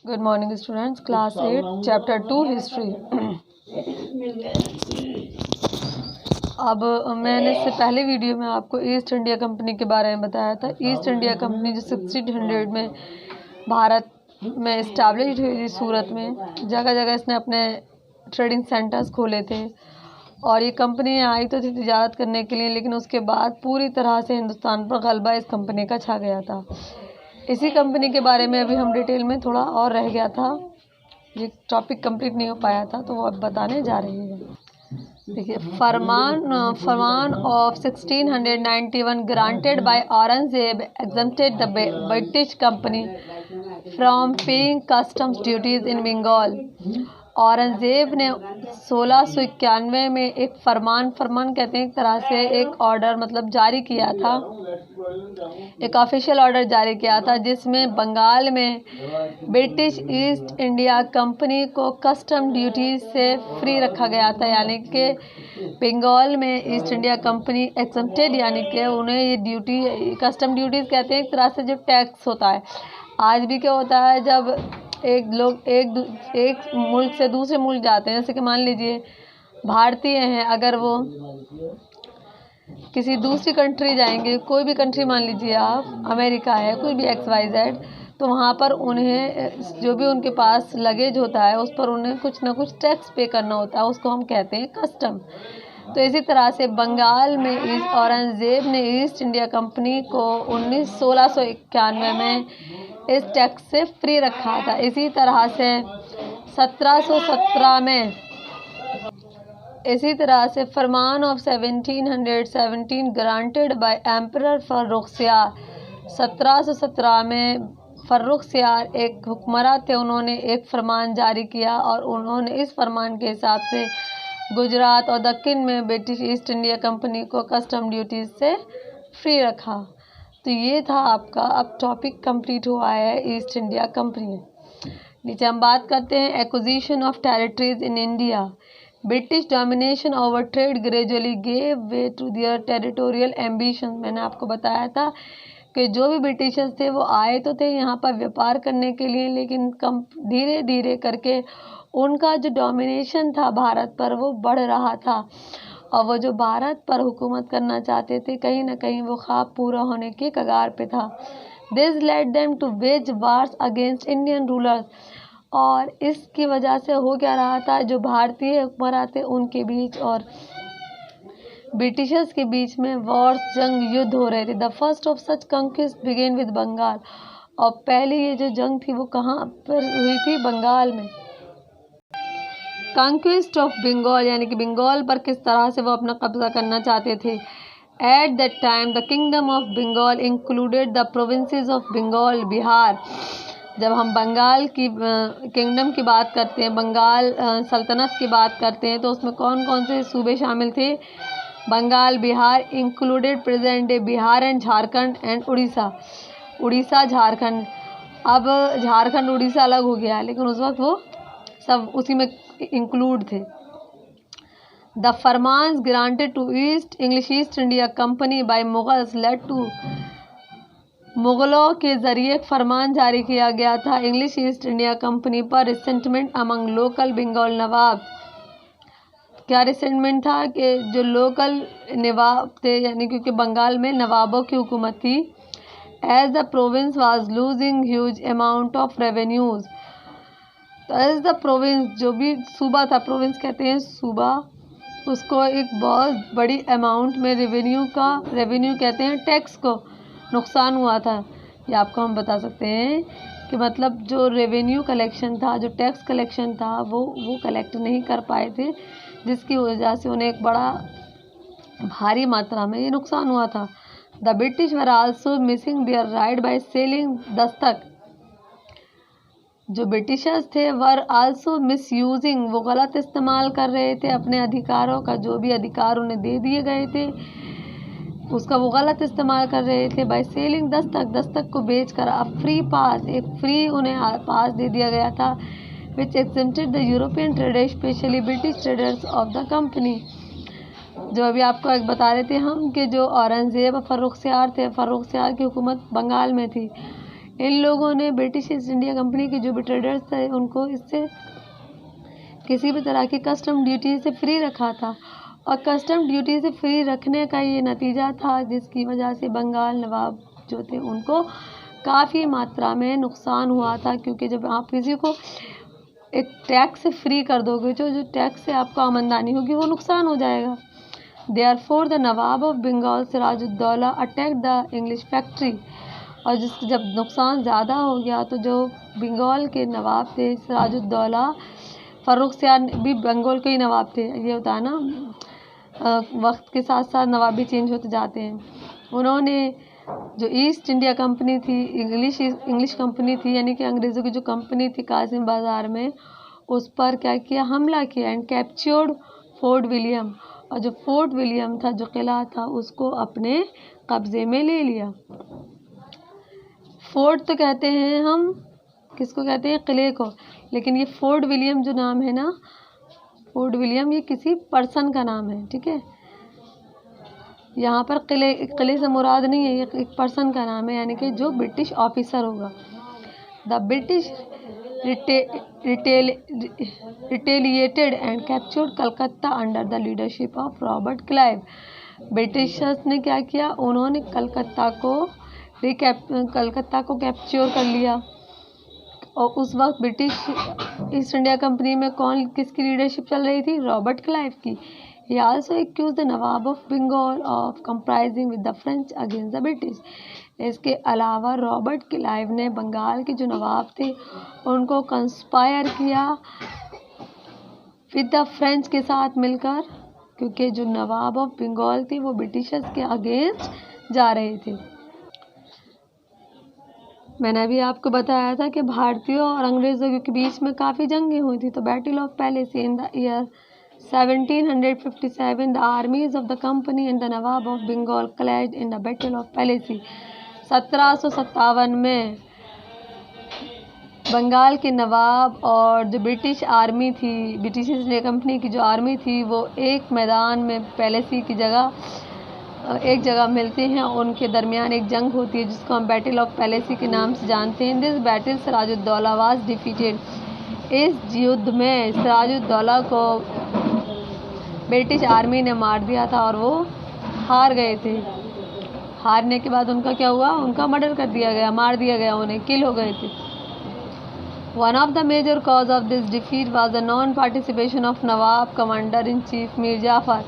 Good morning students, class 8 chapter 2 history. अब मैंने इससे पहले वीडियो में आपको ईस्ट इंडिया कंपनी के बारे में बताया था। ईस्ट इंडिया कंपनी जो 1600 में भारत में इस्टेब्लिश हुई थी, सूरत में जगह जगह इसने अपने ट्रेडिंग सेंटर्स खोले थे और ये कंपनी आई तो थी तिजारत करने के लिए, लेकिन उसके बाद पूरी तरह से हिंदुस्तान पर गलबा इस कंपनी का छा गया था। इसी कंपनी के बारे में अभी हम डिटेल में थोड़ा और रह गया था, ये टॉपिक कंप्लीट नहीं हो पाया था, तो वो अब बताने जा रहे हैं। देखिए, farman of 1691 granted by Aurangzeb exempted the British company from paying customs duties in Bengal. Aurangzeb ने 1691 में एक फरमान कहते हैं एक तरह से एक ऑर्डर मतलब जारी किया था, एक ऑफिशियल ऑर्डर जारी किया था, जिसमें बंगाल में ब्रिटिश ईस्ट इंडिया कंपनी को कस्टम ड्यूटी से फ्री रखा गया था। यानी कि बंगाल में ईस्ट इंडिया कंपनी एग्जम्प्टेड, यानी कि उन्हें ये ड्यूटी, कस्टम ड्यूटीज़ कहते हैं एक तरह से जो टैक्स होता है। आज भी क्या होता है, जब एक मुल्क से दूसरे मुल्क जाते हैं, जैसे कि मान लीजिए भारतीय हैं, अगर वो किसी दूसरी कंट्री जाएंगे, कोई भी कंट्री मान लीजिए आप अमेरिका है, कोई भी XYZ, तो वहाँ पर उन्हें जो भी उनके पास लगेज होता है उस पर उन्हें कुछ ना कुछ टैक्स पे करना होता है, उसको हम कहते हैं कस्टम। तो इसी तरह से बंगाल में औरंगजेब ने ईस्ट इंडिया कंपनी को 1691 में इस टैक्स से फ्री रखा था। इसी तरह से 1717 में farman of 1717 granted by emperor Farrukhsiyar. 1717 में फर्रुखसियार एक हुक्मरान थे, उन्होंने एक फरमान जारी किया और उन्होंने इस फरमान के हिसाब से गुजरात और दक्कन में ब्रिटिश ईस्ट इंडिया कंपनी को कस्टम ड्यूटीज से फ्री रखा। तो ये था आपका, अब टॉपिक कंप्लीट हुआ है ईस्ट इंडिया कंपनी। नीचे हम बात करते हैं acquisition of territories in India. British domination over trade gradually gave way to their territorial ambition. मैंने आपको बताया था कि जो भी ब्रिटिशर्स थे वो आए तो थे यहाँ पर व्यापार करने के लिए, लेकिन धीरे धीरे करके उनका जो डोमिनेशन था भारत पर वो बढ़ रहा था और वो जो भारत पर हुकूमत करना चाहते थे, कहीं ना कहीं वो ख्वाब पूरा होने के कगार पे था। This led them to wage wars against Indian rulers. और इसकी वजह से हो क्या रहा था, जो भारतीय हुक्मरान थे उनके बीच और ब्रिटिशर्स के बीच में वॉर्स, जंग, युद्ध हो रहे थे। The first of such conquest began with Bengal. और पहली ये जो जंग थी वो कहाँ पर हुई थी, बंगाल में। कंक्विस्ट ऑफ बंगाल यानी कि बंगाल पर किस तरह से वो अपना कब्जा करना चाहते थे। At that time the kingdom of Bengal included the provinces of Bengal, Bihar. जब हम बंगाल की किंगडम की बात करते हैं, बंगाल सल्तनत की बात करते हैं, तो उसमें कौन कौन से सूबे शामिल थे, Bengal, Bihar, included present day Bihar and Jharkhand and Orissa, Jharkhand. अब झारखंड उड़ीसा अलग हो गया है, लेकिन उस वक्त वो सब उसी में इंक्लूड थे। The farmans granted to English East India Company by Mughals led to, मुगलों के जरिए फरमान जारी किया गया था इंग्लिश ईस्ट इंडिया कंपनी पर resentment among local Bengal nawab. क्या रिसेंटमेंट था कि जो लोकल नवाब थे, यानी क्योंकि बंगाल में नवाबों की हुकूमत थी, as the province was losing huge amount of revenues. तो एज द प्रोविंस, जो भी सूबा था, प्रोविंस कहते हैं सूबा, उसको एक बहुत बड़ी अमाउंट में रेवेन्यू कहते हैं टैक्स को नुकसान हुआ था। ये आपको हम बता सकते हैं कि मतलब जो रेवेन्यू कलेक्शन था, जो टैक्स कलेक्शन था, वो कलेक्ट नहीं कर पाए थे, जिसकी वजह से उन्हें एक बड़ा भारी मात्रा में ये नुकसान हुआ था। The British were also missing their right by selling dastak. जो ब्रिटिशर्स थे वर आल्सो मिसयूजिंग, वो गलत इस्तेमाल कर रहे थे अपने अधिकारों का, जो भी अधिकार उन्हें दे दिए गए थे उसका वो गलत इस्तेमाल कर रहे थे। बाय सेलिंग दस्तक को बेचकर अब फ्री पास, एक फ्री उन्हें पास दे दिया गया था, which excepted the European traders specially British traders of the company. जो अभी आपको एक बता रहे थे हम कि जो औरंगजेब फर्रुखसियार थे, फर्रुखसियार की हुकूमत बंगाल में थी, इन लोगों ने ब्रिटिश ईस्ट इंडिया कंपनी के जो भी ट्रेडर्स थे उनको इससे किसी भी तरह की कस्टम ड्यूटी से फ्री रखा था, और कस्टम ड्यूटी से फ्री रखने का ये नतीजा था जिसकी वजह से बंगाल नवाब जो थे उनको काफ़ी मात्रा में नुकसान हुआ था। क्योंकि जब आप किसी को एक टैक्स से फ्री कर दोगे तो जो टैक्स से आपको आमदनी होगी वो नुकसान हो जाएगा। Therefore the nawab of Bengal Sirajuddaula attack the English factory, और जब नुकसान ज़्यादा हो गया तो जो बंगाल के नवाब थे सिराजुद्दौला, फ़र्रुखसियार भी बंगाल के ही नवाब थे, ये होता है ना, वक्त के साथ साथ नवाब भी चेंज होते जाते हैं। उन्होंने जो ईस्ट इंडिया कंपनी थी, इंग्लिश कंपनी थी, यानी कि अंग्रेज़ों की जो कंपनी थी कासिम बाज़ार में, उस पर क्या किया, हमला किया एंड कैप्चर्ड फोर्ट विलियम, और जो फोर्ट विलियम था, जो किला था, उसको अपने कब्ज़े में ले लिया। फोर्ट तो कहते हैं हम किसको कहते हैं, किले को, लेकिन ये फोर्ट विलियम जो नाम है ना, फोर्ट विलियम ये किसी पर्सन का नाम है, ठीक है। यहाँ पर किले से मुराद नहीं है, ये एक पर्सन का नाम है, यानी कि जो ब्रिटिश ऑफिसर होगा। The British retaliated and captured Calcutta under the leadership of Robert Clive. Britishers ने क्या किया, उन्होंने कलकत्ता को कैप्चर कर लिया, और उस वक्त ब्रिटिश ईस्ट इंडिया कंपनी में किसकी लीडरशिप चल रही थी, रॉबर्ट क्लाइव की। He also accused the nawab of Bengal of compromising with the French against the British. इसके अलावा रॉबर्ट क्लाइव ने बंगाल के जो नवाब थे उनको कंस्पायर किया विद द फ्रेंच के साथ मिलकर, क्योंकि जो नवाब ऑफ बंगाल थे वो ब्रिटिशर्स के अगेंस्ट जा रहे थे। मैंने अभी आपको बताया था कि भारतीयों और अंग्रेज़ों के बीच में काफ़ी जंगें हुई थी। तो battle of Plassey in the year 1757 the armies of the company and the nawab of Bengal clashed in the battle of Plassey. 1757 में बंगाल के नवाब और जो ब्रिटिश आर्मी थी, ब्रिटिश ईस्ट इंडिया कंपनी की जो आर्मी थी, वो एक मैदान में पैलेसी की एक जगह मिलते हैं, उनके दरमियान एक जंग होती है जिसको हम बैटल ऑफ पैलेसी के नाम से जानते हैं। This battle Sirajuddaula was defeated. इस युद्ध में सिराजुद्दौला को ब्रिटिश आर्मी ने मार दिया था और वो हार गए थे। हारने के बाद उनका क्या हुआ, उनका मर्डर कर दिया गया, मार दिया गया, उन्हें किल हो गए थे। One of the major cause of this defeat was the non participation of nawab commander in chief Mir Jafar.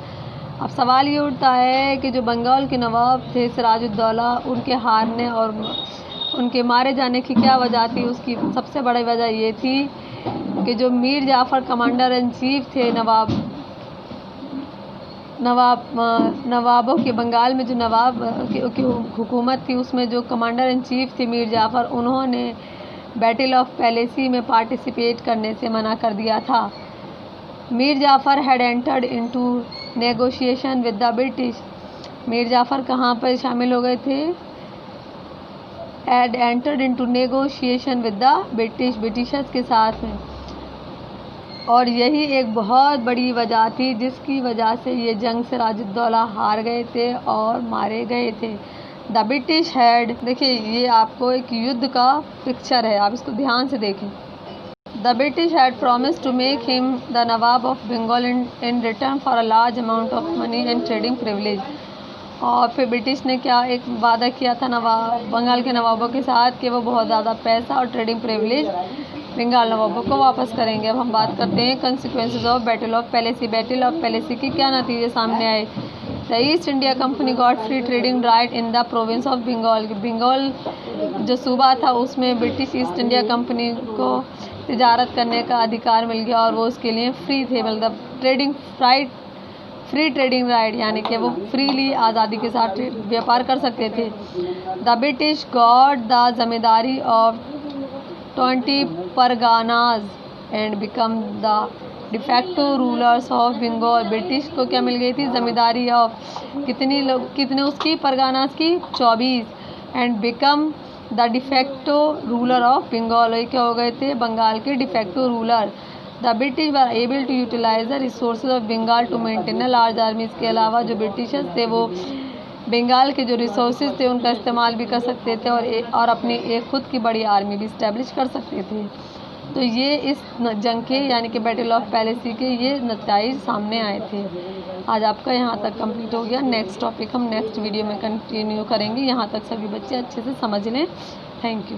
अब सवाल ये उठता है कि जो बंगाल के नवाब थे सिराजुद्दौला, उनके हारने और उनके मारे जाने की क्या वजह थी। उसकी सबसे बड़ी वजह ये थी कि जो Mir Jafar commander in chief थे, नवाबों के बंगाल में जो नवाब की हुकूमत थी, उसमें जो कमांडर इन चीफ थे मीर जाफ़र, उन्होंने बैटल ऑफ पैलेसी में पार्टिसिपेट करने से मना कर दिया था। Mir Jafar had entered into negotiation with the British. Mir Jafar कहाँ पर शामिल हो गए थे, had entered into negotiation with the Britishers के साथ में, और यही एक बहुत बड़ी वजह थी जिसकी वजह से ये जंग सिराजुद्दौला हार गए थे और मारे गए थे। द ब्रिटिश हैड, देखिए ये आपको एक युद्ध का पिक्चर है, आप इसको ध्यान से देखें। The British had promised to make him the Nawab of Bengal in return for a large amount of money and trading privilege। और फिर ब्रिटिश ने क्या एक वादा किया था बंगाल के नवाबों के साथ कि वो बहुत ज़्यादा पैसा और ट्रेडिंग प्रिविलेज बंगाल नवाबों को वापस करेंगे। अब हम बात करते हैं consequences of battle of Plassey. Battle of Plassey की क्या नतीजे सामने आए। The East India Company got free trading right in the province of Bengal. Bengal जो सूबा था उसमें ब्रिटिश ईस्ट इंडिया कंपनी को तिजारत करने का अधिकार मिल गया और वो उसके लिए फ्री थे, मतलब फ्री ट्रेडिंग राइट, यानी कि वो फ्रीली आज़ादी के साथ व्यापार कर सकते थे। The British got the zamindari of 20 Parganas and become the de facto rulers of Bengal. British को क्या मिल गई थी, जमींदारी ऑफ कितने उसकी परगानाज की 24, and become the de facto ruler of Bengal. ये क्या हो गए थे, बंगाल के de facto ruler. The British were able to utilise the resources of Bengal to maintain a large army. इसके अलावा जो ब्रिटिशर्स थे वो बंगाल के जो रिसोर्सेज थे उनका इस्तेमाल भी कर सकते थे और अपनी एक खुद की बड़ी आर्मी भी इस्टेब्लिश कर सकते थे। तो ये इस जंग के यानी कि बैटल ऑफ पैलेसी के ये नतीजे सामने आए थे। आज आपका यहाँ तक कंप्लीट हो गया। नेक्स्ट टॉपिक हम नेक्स्ट वीडियो में कंटिन्यू करेंगे। यहाँ तक सभी बच्चे अच्छे से समझ लें। Thank you.